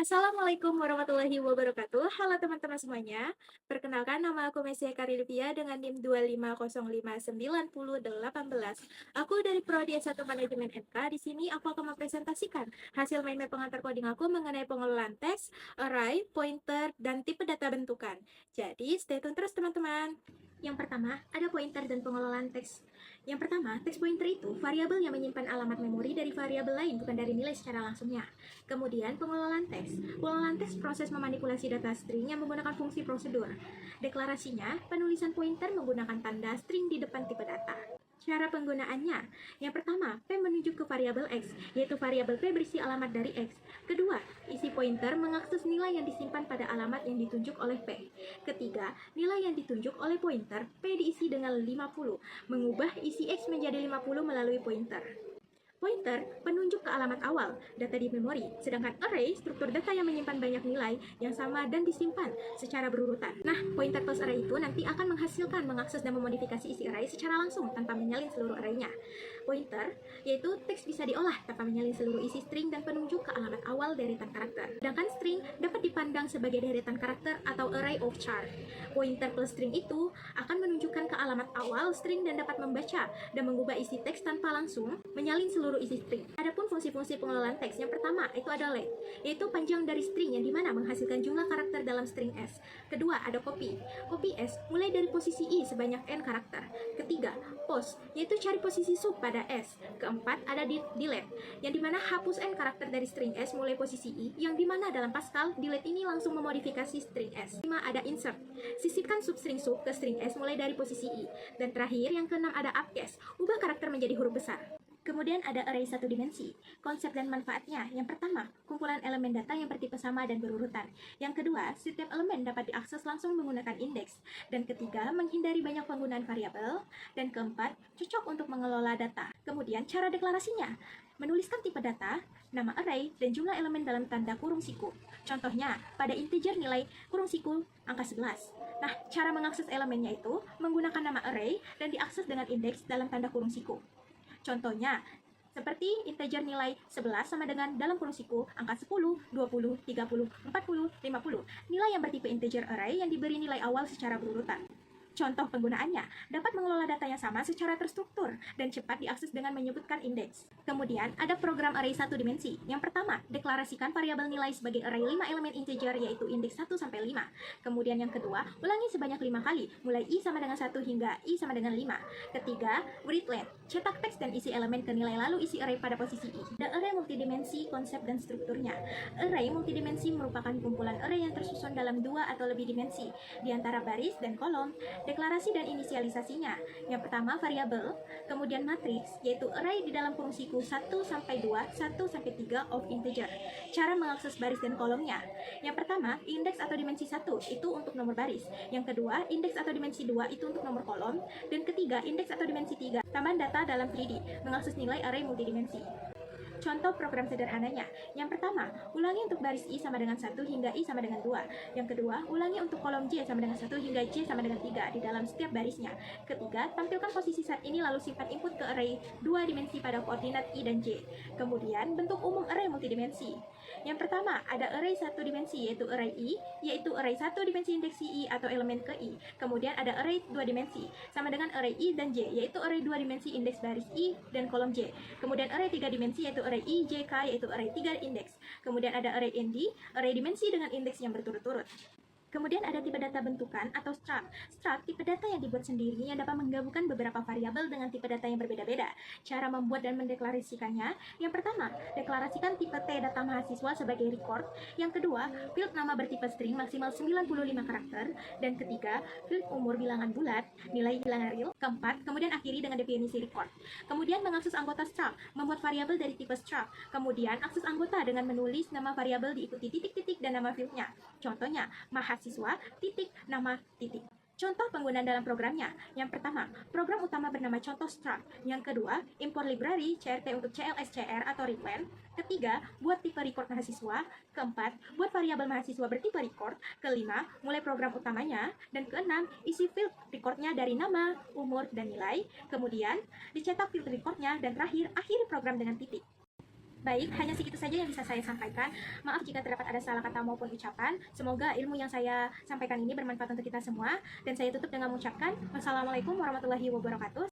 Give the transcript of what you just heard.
Assalamualaikum warahmatullahi wabarakatuh. Halo teman-teman semuanya. Perkenalkan nama aku Mesia Karilvia dengan NIM 2505918. Aku dari Prodi S1 Manajemen NK. Di sini aku akan mempresentasikan hasil main map pengantar coding aku mengenai pengelolaan teks, array, pointer, dan tipe data bentukan. Jadi stay tune terus teman-teman. Yang pertama, ada pointer dan pengelolaan teks. Yang pertama, teks pointer itu variabel yang menyimpan alamat memori dari variabel lain, bukan dari nilai secara langsungnya. Kemudian, pengelolaan teks. Pengelolaan teks proses memanipulasi data string yang menggunakan fungsi prosedur. Deklarasinya, penulisan pointer menggunakan tanda string di depan tipe data. Cara penggunaannya, yang pertama, P menunjuk ke variabel X, yaitu variabel P berisi alamat dari X. Kedua, isi pointer mengakses nilai yang disimpan pada alamat yang ditunjuk oleh P. Ketiga, nilai yang ditunjuk oleh pointer P diisi dengan 50, mengubah isi X menjadi 50 melalui pointer. Pointer penunjuk ke alamat awal, data di memori, sedangkan array struktur data yang menyimpan banyak nilai yang sama dan disimpan secara berurutan. Nah, pointer plus array itu nanti akan menghasilkan, mengakses dan memodifikasi isi array secara langsung tanpa menyalin seluruh arraynya. Pointer, yaitu teks bisa diolah tanpa menyalin seluruh isi string dan penunjuk ke alamat awal deretan karakter. Sedangkan string dapat dipandang sebagai deretan karakter atau array of char. Pointer plus string itu akan menunjukkan ke alamat awal string dan dapat membaca dan mengubah isi teks tanpa langsung menyalin seluruh isi string. Adapun fungsi-fungsi pengelolaan teks yang pertama itu ada length, yaitu panjang dari string yang dimana menghasilkan jumlah karakter dalam string S. Kedua ada copy, copy S mulai dari posisi I sebanyak n karakter. Ketiga post, yaitu cari posisi sub pada S. Keempat ada delete, yang dimana hapus n karakter dari string S mulai posisi I, yang dimana dalam Pascal delete ini langsung memodifikasi string S. 5 ada insert, sisipkan substring sub ke string S mulai dari posisi I. Dan terakhir yang keenam ada upcase, ubah karakter menjadi huruf besar. Kemudian ada array satu dimensi. Konsep dan manfaatnya. Yang pertama, kumpulan elemen data yang bertipe sama dan berurutan. Yang kedua, setiap elemen dapat diakses langsung menggunakan indeks. Dan ketiga, menghindari banyak penggunaan variabel. Dan keempat, cocok untuk mengelola data. Kemudian, cara deklarasinya. Menuliskan tipe data, nama array, dan jumlah elemen dalam tanda kurung siku. Contohnya, pada integer nilai kurung siku angka 11. Nah, cara mengakses elemennya itu menggunakan nama array dan diakses dengan indeks dalam tanda kurung siku. Contohnya, seperti integer nilai 11 sama dengan dalam kurung siku angka 10, 20, 30, 40, 50. Nilai yang bertipe integer array yang diberi nilai awal secara berurutan. Contoh penggunaannya, dapat mengelola data yang sama secara terstruktur dan cepat diakses dengan menyebutkan indeks. Kemudian, ada program array satu dimensi. Yang pertama, deklarasikan variabel nilai sebagai array 5 elemen integer yaitu indeks 1 sampai 5. Kemudian yang kedua, ulangi sebanyak 5 kali, mulai I sama dengan 1 hingga I sama dengan 5. Ketiga, read length, cetak teks dan isi elemen ke nilai lalu isi array pada posisi I. Ada array multidimensi, konsep dan strukturnya. Array multidimensi merupakan kumpulan array yang tersusun dalam 2 atau lebih dimensi, di antara baris dan kolom. Deklarasi dan inisialisasinya. Yang pertama variabel, kemudian matriks, yaitu array di dalam kurung siku 1 sampai 2, 1 sampai 3 of integer. Cara mengakses baris dan kolomnya. Yang pertama, indeks atau dimensi 1 itu untuk nomor baris. Yang kedua, indeks atau dimensi 2 itu untuk nomor kolom. Dan ketiga, indeks atau dimensi 3, tambahan data dalam 3D, mengakses nilai array multidimensi. Contoh program sederhananya. Yang pertama, ulangi untuk baris I sama dengan 1 hingga I sama dengan 2. Yang kedua, ulangi untuk kolom J sama dengan 1 hingga J sama dengan 3 di dalam setiap barisnya. Ketiga, tampilkan posisi saat ini lalu simpan input ke array 2 dimensi pada koordinat I dan J. Kemudian, bentuk umum array multidimensi. Yang pertama, ada array satu dimensi yaitu array I, yaitu array 1 dimensi indeks I atau elemen ke I. Kemudian ada array 2 dimensi, sama dengan array I dan J, yaitu array 2 dimensi indeks baris I dan kolom J. Kemudian array 3 dimensi yaitu array I, J, K, yaitu array 3 indeks. Kemudian ada array ND, array dimensi dengan indeks yang berturut-turut. Kemudian ada tipe data bentukan atau struct. Struct tipe data yang dibuat sendiri yang dapat menggabungkan beberapa variabel dengan tipe data yang berbeda-beda. Cara membuat dan mendeklarasikannya, yang pertama, deklarasikan tipe T data mahasiswa sebagai record. Yang kedua, field nama bertipe string maksimal 95 karakter. Dan ketiga, field umur bilangan bulat, nilai bilangan real. Keempat, kemudian akhiri dengan definisi record. Kemudian mengakses anggota struct, membuat variabel dari tipe struct. Kemudian akses anggota dengan menulis nama variabel diikuti titik-titik dan nama fieldnya. Contohnya, mahasiswa, titik, nama, titik. Contoh penggunaan dalam programnya. Yang pertama, program utama bernama contoh struct. Yang kedua, import library, CRT untuk CLSCR atau replan. Ketiga, buat tipe record mahasiswa. Keempat, buat variabel mahasiswa bertipe record. Kelima, mulai program utamanya. Dan keenam, isi field recordnya dari nama, umur, dan nilai. Kemudian, dicetak field recordnya. Dan terakhir, akhiri program dengan titik. Baik, hanya segitu saja yang bisa saya sampaikan. Maaf jika terdapat ada salah kata maupun ucapan. Semoga ilmu yang saya sampaikan ini bermanfaat untuk kita semua. Dan saya tutup dengan mengucapkan wassalamualaikum warahmatullahi wabarakatuh.